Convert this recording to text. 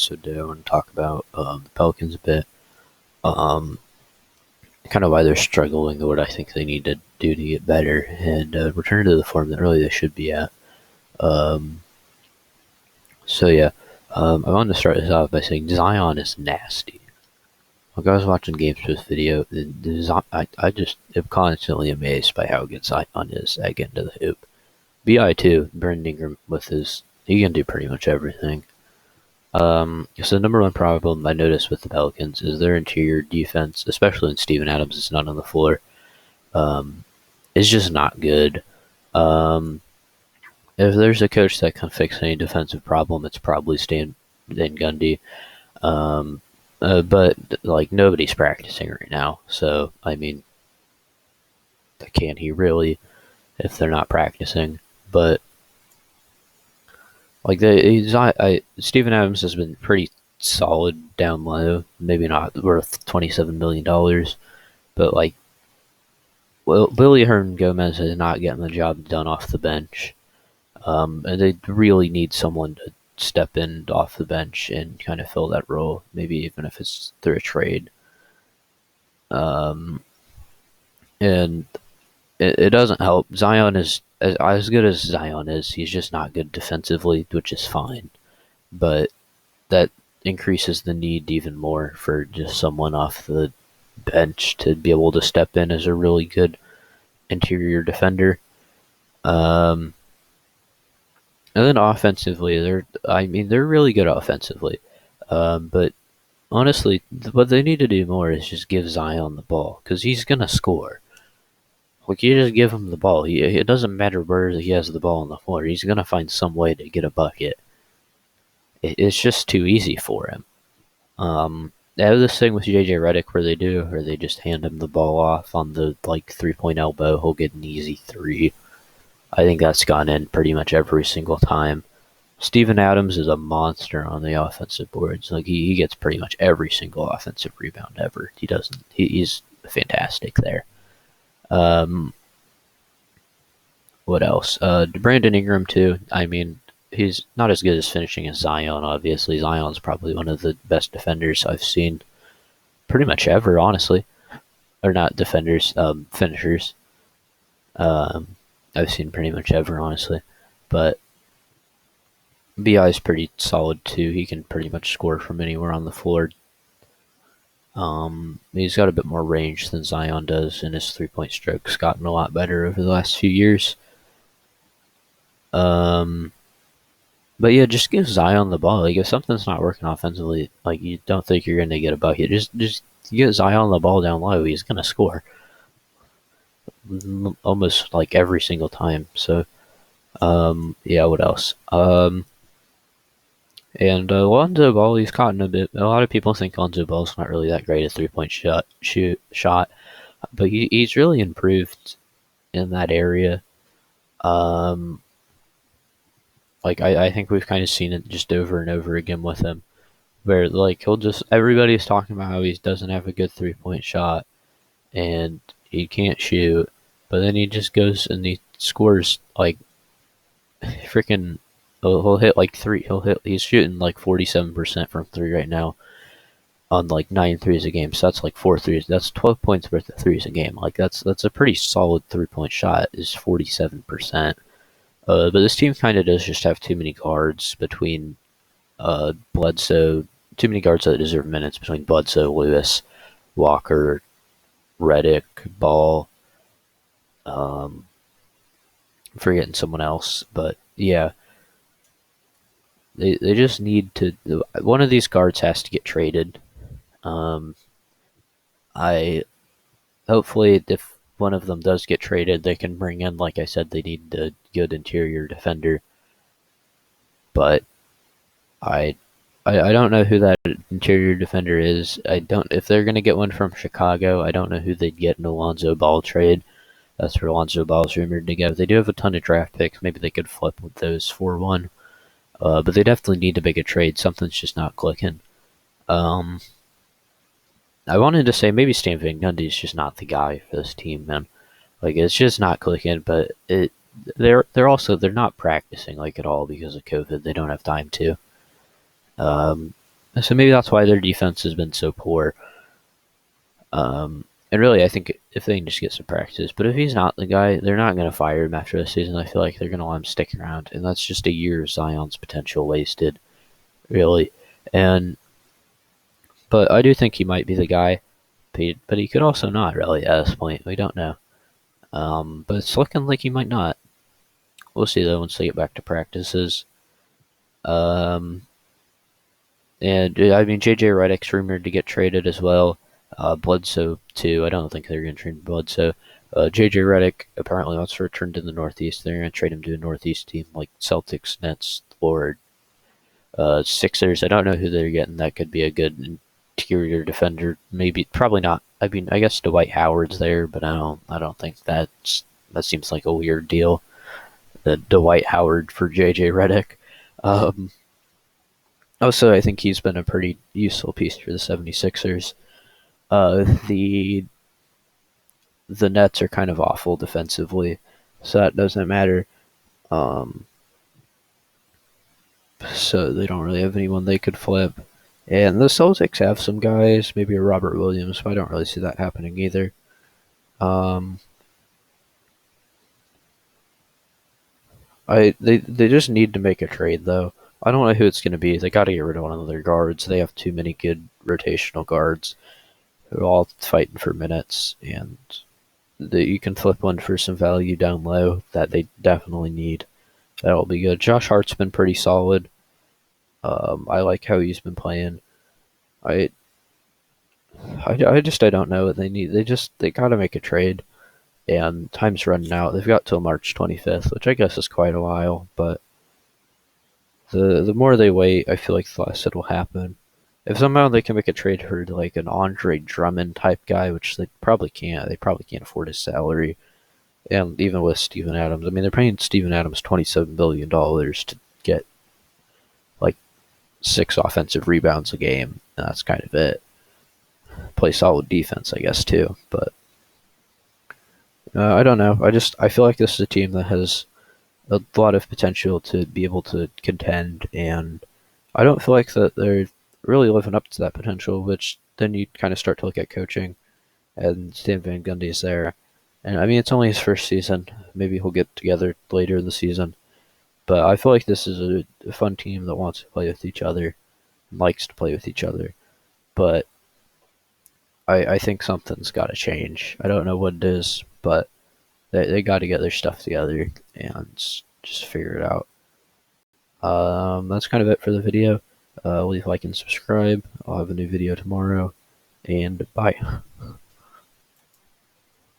So today I want to talk about the Pelicans a bit, um, kind of why they're struggling, what I think they need to do to get better, and return to the form that really they should be at. Um, so yeah, I wanted to start this off by saying Zion is nasty. Like I was watching games for this video, I just am constantly amazed by how good Zion is at getting to the hoop. Bi too, Brandon Ingram with he can do pretty much everything. So the number one problem I noticed with the Pelicans is their interior defense, especially when Steven Adams is not on the floor, is just not good. Um, if there's a coach that can fix any defensive problem, it's probably Stan Van Gundy. Um, but like nobody's practicing right now, so I mean, can he really if they're not practicing? But like Steven Adams has been pretty solid down low. Maybe not worth $27 million, but like, well, Willie Hearn Gomez is not getting the job done off the bench. And they really need someone to step in off the bench and kind of fill that role. Maybe even if it's through a trade. Um, and it doesn't help. Zion is as good as Zion is. He's just not good defensively, which is fine. But that increases the need even more for just someone off the bench to be able to step in as a really good interior defender. And then offensively, they're really good offensively. But honestly, what they need to do more is just give Zion the ball because he's gonna score. Like you just give him the ball. It doesn't matter where he has the ball on the floor. He's gonna find some way to get a bucket. It's just too easy for him. They have this thing with JJ Redick where they just hand him the ball off on the 3-point elbow. He'll get an easy three. I think that's gone in pretty much every single time. Steven Adams is a monster on the offensive boards. Like he gets pretty much every single offensive rebound ever. He's fantastic there. What else? Brandon Ingram too. I mean, he's not as good as finishing as Zion, obviously. Zion's probably one of the best defenders I've seen pretty much ever, honestly. Or not defenders, finishers. I've seen pretty much ever, honestly. But Bi's pretty solid too. He can pretty much score from anywhere on the floor. He's got a bit more range than Zion does, and his 3-point stroke's gotten a lot better over the last few years. But yeah, just give Zion the ball. Like if something's not working offensively, like you don't think you're gonna get a bucket, just get Zion the ball down low. He's gonna score almost like every single time. So, yeah. What else? And Lonzo Ball, he's caught in a bit. A lot of people think Lonzo Ball's not really that great at 3-point shot, but he's really improved in that area. Like I think we've kind of seen it just over and over again with him, where like everybody's talking about how he doesn't have a good 3-point shot and he can't shoot, but then he just goes and he scores like freaking. He'll hit like three. He's shooting like 47% from three right now on like 9 threes a game. So that's like 4 threes. That's 12 points worth of threes a game. Like that's a pretty solid 3-point shot. Is 47%. But this team kind of does just have too many guards between Bledsoe. Too many guards that deserve minutes between Bledsoe, Lewis, Walker, Redick, Ball. I'm forgetting someone else, but yeah. They just need to. One of these guards has to get traded. I hopefully if one of them does get traded, they can bring in, like I said, they need a good interior defender. But I don't know who that interior defender is. If they're gonna get one from Chicago, I don't know who they'd get in a Lonzo Ball trade. That's where Lonzo Ball's rumored to go. They do have a ton of draft picks. Maybe they could flip with those for one. But they definitely need to make a trade. Something's just not clicking. I wanted to say maybe Stan Van Gundy is just not the guy for this team, man. Like it's just not clicking. But they're not practicing like at all because of COVID. They don't have time to. So maybe that's why their defense has been so poor. And really, I think if they can just get some practice, but if he's not the guy, they're not going to fire him after the season. I feel like they're going to let him stick around, and that's just a year of Zion's potential wasted, really. And but I do think he might be the guy, but he could also not really at this point. We don't know. But it's looking like he might not. We'll see though once they get back to practices. Um, and I mean, JJ Redick's rumored to get traded as well. Bledsoe too. I don't think they're going to trade Bledsoe. JJ Redick apparently wants to return to the Northeast. They're going to trade him to a Northeast team like Celtics, Nets, or Sixers. I don't know who they're getting. That could be a good interior defender. Maybe, probably not. I mean, I guess Dwight Howard's there, but I don't think that seems like a weird deal. The Dwight Howard for JJ Redick. Um, Also, I think he's been a pretty useful piece for the 76ers. The Nets are kind of awful defensively, so that doesn't matter. Um, so they don't really have anyone they could flip. And the Celtics have some guys, maybe a Robert Williams, but I don't really see that happening either. Um, they just need to make a trade though. I don't know who it's going to be. They got to get rid of one of their guards. They have too many good rotational guards who are all fighting for minutes, and you can flip one for some value down low that they definitely need. That'll be good. Josh Hart's been pretty solid. I like how he's been playing. I, I don't know what they need. They got to make a trade, and time's running out. They've got till March 25th, which I guess is quite a while. But the more they wait, I feel like the less it'll happen. If somehow they can make a trade for like an Andre Drummond type guy, which they probably can't. They probably can't afford his salary. And even with Steven Adams, I mean, they're paying Steven Adams $27 billion to get like 6 offensive rebounds a game, and that's kind of it. Play solid defense, I guess, too. But I don't know. I feel like this is a team that has a lot of potential to be able to contend, and I don't feel like that they're really living up to that potential. Which then you kind of start to look at coaching, and Stan Van Gundy's there. And I mean, it's only his first season. Maybe he'll get together later in the season. But I feel like this is a fun team that wants to play with each other, and likes to play with each other. But I think something's got to change. I don't know what it is, but they got to get their stuff together and just figure it out. That's kind of it for the video. Leave a like and subscribe. I'll have a new video tomorrow, and bye.